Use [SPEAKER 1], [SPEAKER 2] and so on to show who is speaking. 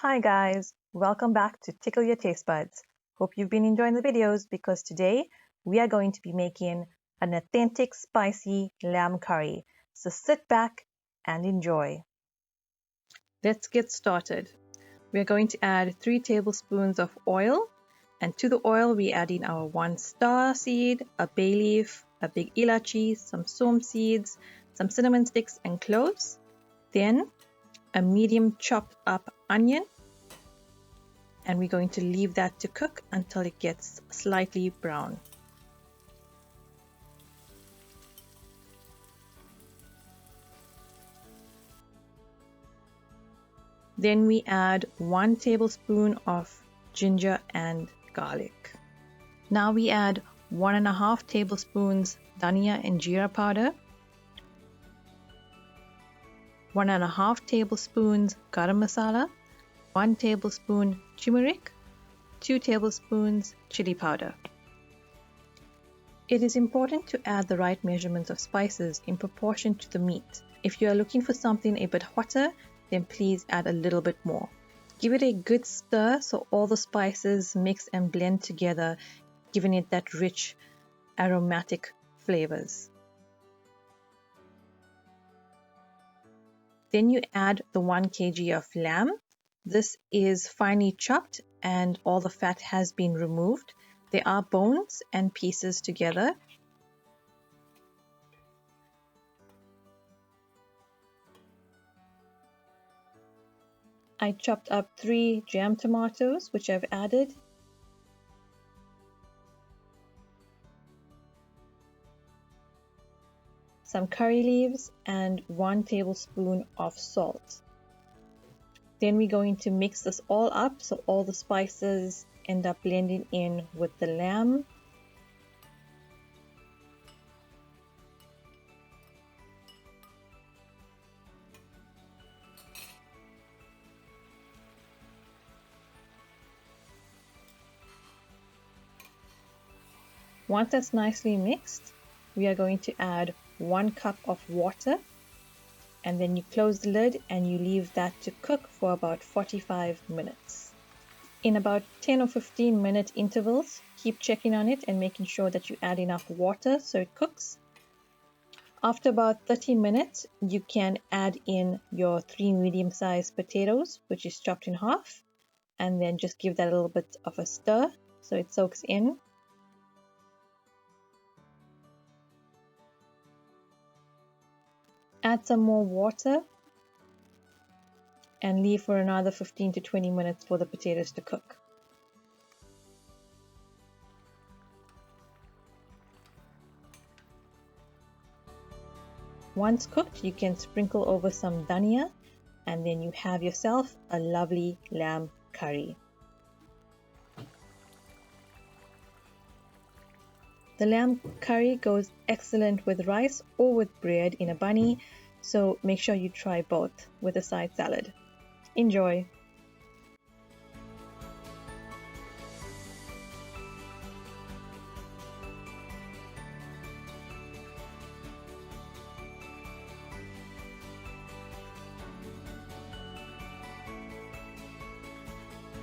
[SPEAKER 1] Hi guys, welcome back to Tickle Your Taste Buds. Hope you've been enjoying the videos because today we are going to be making an authentic spicy lamb curry. So sit back and enjoy. Let's get started. We're going to add 3 tablespoons of oil, and to the oil we add in our 1 star seed, a bay leaf, a big ilachi, some soomph seeds, some cinnamon sticks and cloves, then a medium chopped up onion, and we're going to leave that to cook until it gets slightly brown. Then we add 1 tablespoon of ginger and garlic. Now we add 1.5 tablespoons dhania and jeera powder, 1.5 tablespoons garam masala, 1 tablespoon turmeric, 2 tablespoons chili powder. It is important to add the right measurements of spices in proportion to the meat. If you are looking for something a bit hotter, then please add a little bit more. Give it a good stir so all the spices mix and blend together, giving it that rich, aromatic flavors. Then you add the 1 kg of lamb. This is finely chopped and all the fat has been removed. There are bones and pieces together. I chopped up 3 jam tomatoes, which I've added. Some curry leaves and 1 tablespoon of salt. Then we're going to mix this all up so all the spices end up blending in with the lamb. Once that's nicely mixed, we are going to add 1 cup of water, and then you close the lid and you leave that to cook for about 45 minutes. In about 10 or 15 minute intervals, keep checking on it and making sure that you add enough water so it cooks. After about 30 minutes, you can add in your 3 medium-sized potatoes, which is chopped in half, and then just give that a little bit of a stir so it soaks in. Add some more water and leave for another 15 to 20 minutes for the potatoes to cook. Once cooked, you can sprinkle over some dhania, and then you have yourself a lovely lamb curry. The lamb curry goes excellent with rice or with bread in a bunny, so make sure you try both with a side salad. Enjoy!